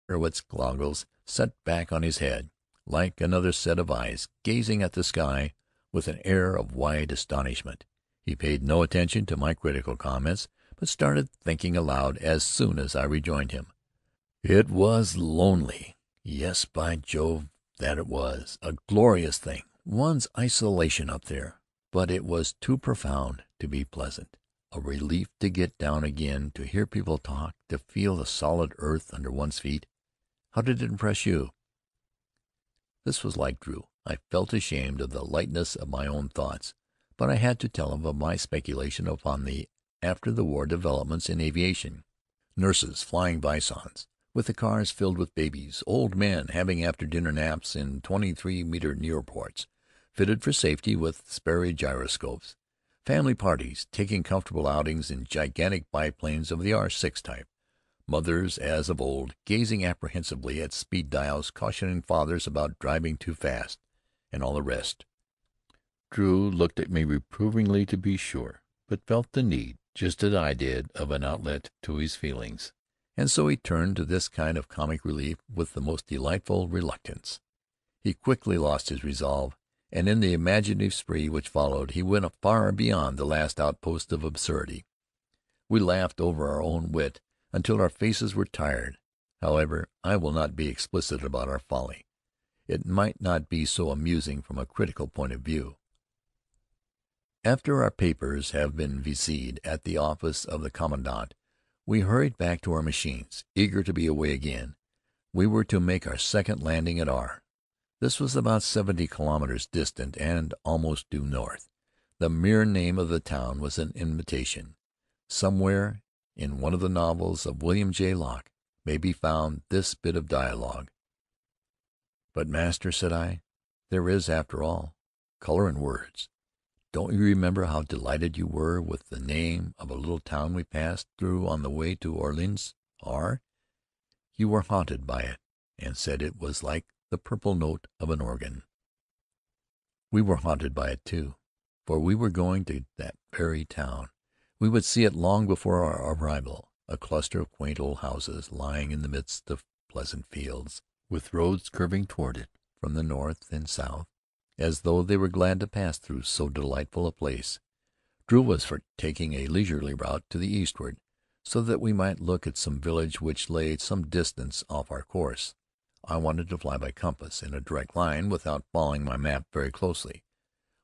Erwitt's goggles set back on his head, like another set of eyes, gazing at the sky with an air of wide astonishment. He paid no attention to my critical comments, but started thinking aloud as soon as I rejoined him. It was lonely. Yes, by Jove, that it was. A glorious thing, one's isolation up there. But it was too profound to be pleasant. A relief to get down again, to hear people talk, to feel the solid earth under one's feet. How did it impress you?" This was like Drew. I felt ashamed of the lightness of my own thoughts, but I had to tell him of my speculation upon the after-the-war developments in aviation. Nurses flying Bisons, with the cars filled with babies, old men having after-dinner naps in 23-meter Neoports, fitted for safety with Sperry gyroscopes, family parties taking comfortable outings in gigantic biplanes of the R6 type, mothers, as of old, gazing apprehensively at speed dials, cautioning fathers about driving too fast, and all the rest. Drew looked at me reprovingly, to be sure, but felt the need, just as I did, of an outlet to his feelings, and so he turned to this kind of comic relief with the most delightful reluctance. He quickly lost his resolve, and in the imaginative spree which followed, he went far beyond the last outpost of absurdity. We laughed over our own wit until our faces were tired. However, I will not be explicit about our folly. It might not be so amusing from a critical point of view. After our papers had been viséed at the office of the commandant, we hurried back to our machines, eager to be away again. We were to make our second landing at R. This was about 70 kilometers distant and almost due north. The mere name of the town was an invitation. Somewhere in one of the novels of William J. Locke may be found this bit of dialogue. "But, master," said I, "there is, after all, color in words. Don't you remember how delighted you were with the name of a little town we passed through on the way to Orleans, R? You were haunted by it, and said it was like the purple note of an organ. We were haunted by it, too, for we were going to that very town. We would see it long before our arrival, a cluster of quaint old houses lying in the midst of pleasant fields, with roads curving toward it from the north and south, as though they were glad to pass through so delightful a place. Drew was for taking a leisurely route to the eastward, so that we might look at some village which lay some distance off our course. I wanted to fly by compass, in a direct line, without following my map very closely.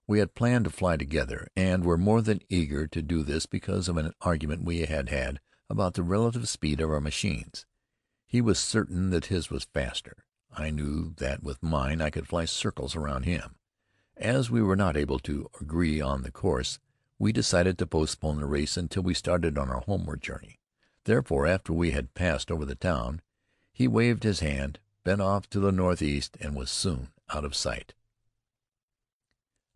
We had planned to fly together, and were more than eager to do this because of an argument we had had about the relative speed of our machines. He was certain that his was faster. I knew that with mine I could fly circles around him. As we were not able to agree on the course, we decided to postpone the race until we started on our homeward journey. Therefore, after we had passed over the town, he waved his hand, bent off to the northeast, and was soon out of sight.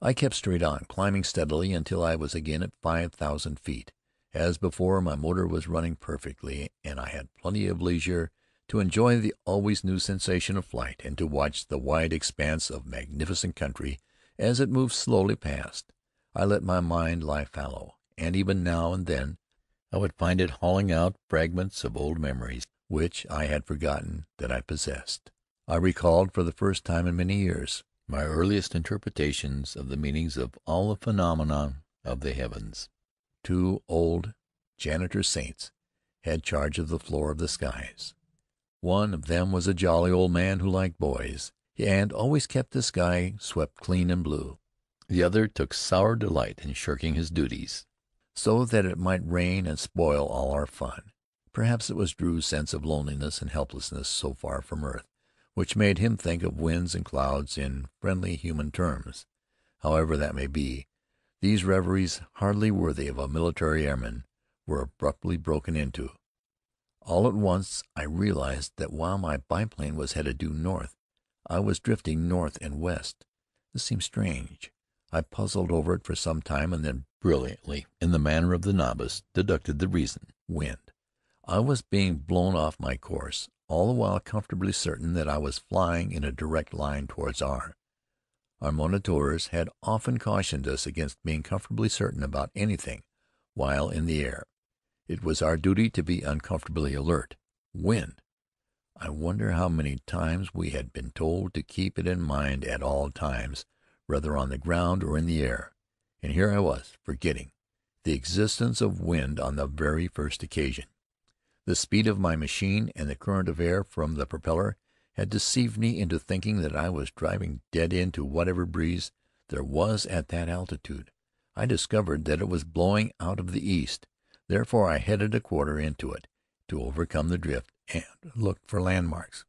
I kept straight on, climbing steadily until I was again at 5,000 feet. As before, my motor was running perfectly, and I had plenty of leisure to enjoy the always new sensation of flight, and to watch the wide expanse of magnificent country as it moved slowly past. I let my mind lie fallow, and even now and then I would find it hauling out fragments of old memories which I had forgotten that I possessed. I recalled for the first time in many years my earliest interpretations of the meanings of all the phenomena of the heavens. Two old janitor saints had charge of the floor of the skies. One of them was a jolly old man who liked boys, and always kept the sky swept clean and blue. The other took sour delight in shirking his duties, so that it might rain and spoil all our fun. Perhaps it was Drew's sense of loneliness and helplessness so far from earth, which made him think of winds and clouds in friendly human terms. However that may be, these reveries, hardly worthy of a military airman, were abruptly broken into. All at once I realized that while my biplane was headed due north, I was drifting north and west. This seemed strange. I puzzled over it for some time, and then brilliantly, in the manner of the novice, deduced the reason: wind. I was being blown off my course, all the while comfortably certain that I was flying in a direct line towards R. Our moniteurs had often cautioned us against being comfortably certain about anything while in the air. It was our duty to be uncomfortably alert. Wind! I wonder how many times we had been told to keep it in mind at all times, whether on the ground or in the air. And here I was, forgetting the existence of wind on the very first occasion. The speed of my machine and the current of air from the propeller had deceived me into thinking that I was driving dead into whatever breeze there was at that altitude. I discovered that it was blowing out of the east. Therefore I headed a quarter into it, to overcome the drift, and looked for landmarks.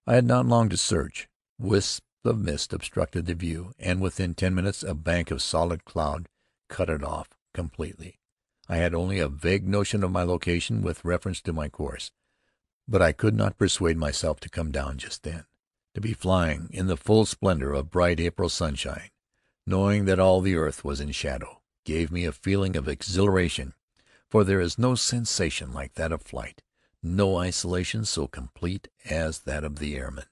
I had not long to search. Wisps of mist obstructed the view, and within 10 minutes a bank of solid cloud cut it off completely. I had only a vague notion of my location with reference to my course, but I could not persuade myself to come down just then. To be flying in the full splendor of bright April sunshine, knowing that all the earth was in shadow, gave me a feeling of exhilaration, for there is no sensation like that of flight, no isolation so complete as that of the airman,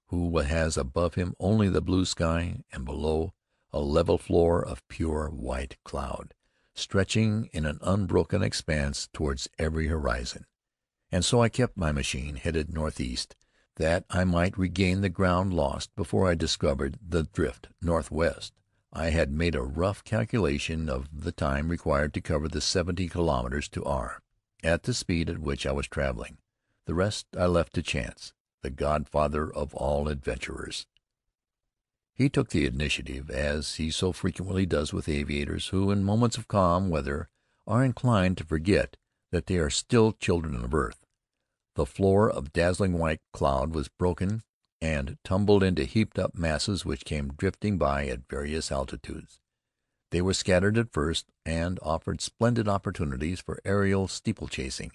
who has above him only the blue sky, and below a level floor of pure white cloud, stretching in an unbroken expanse towards every horizon. And so I kept my machine headed northeast, that I might regain the ground lost before I discovered the drift northwest. I had made a rough calculation of the time required to cover the 70 kilometres to R, at the speed at which I was traveling. The rest I left to chance, the godfather of all adventurers. He took the initiative, as he so frequently does with aviators who, in moments of calm weather, are inclined to forget that they are still children of earth. The floor of dazzling white cloud was broken and tumbled into heaped-up masses which came drifting by at various altitudes. They were scattered at first, and offered splendid opportunities for aerial steeplechasing.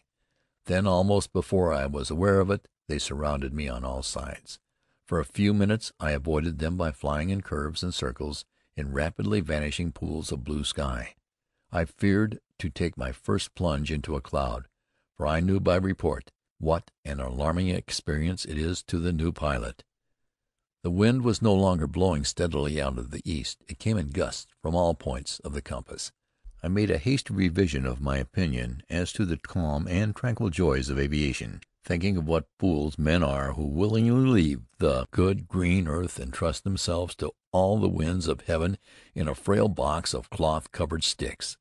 Then, almost before I was aware of it, they surrounded me on all sides. For a few minutes I avoided them by flying in curves and circles in rapidly vanishing pools of blue sky. I feared to take my first plunge into a cloud, for I knew by report what an alarming experience it is to the new pilot. The wind was no longer blowing steadily out of the east. It came in gusts from all points of the compass. I made a hasty revision of my opinion as to the calm and tranquil joys of aviation, thinking of what fools men are who willingly leave the good green earth and trust themselves to all the winds of heaven in a frail box of cloth-covered sticks.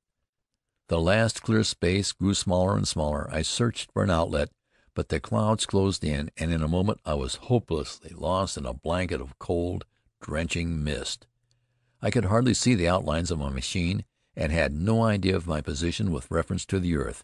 The last clear space grew smaller and smaller. I searched for an outlet, but the clouds closed in, and in a moment I was hopelessly lost in a blanket of cold, drenching mist. I could hardly see the outlines of my machine, and had no idea of my position with reference to the earth.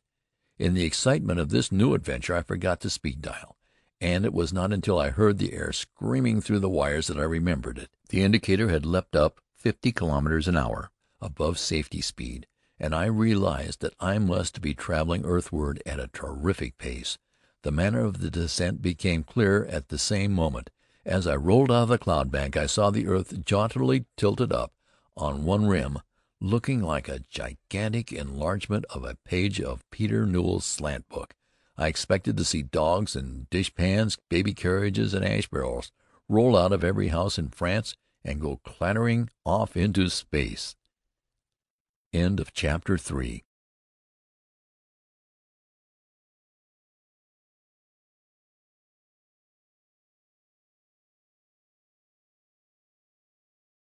In the excitement of this new adventure I forgot the speed dial, and it was not until I heard the air screaming through the wires that I remembered it. The indicator had leapt up 50 kilometers an hour above safety speed, and I realized that I must be traveling earthward at a terrific pace. The manner of the descent became clear at the same moment. As I rolled out of the cloud bank, I saw the earth jauntily tilted up on one rim, looking like a gigantic enlargement of a page of Peter Newell's slant book. I expected to see dogs and dishpans, baby carriages and ash barrels roll out of every house in France and go clattering off into space. End of chapter 3.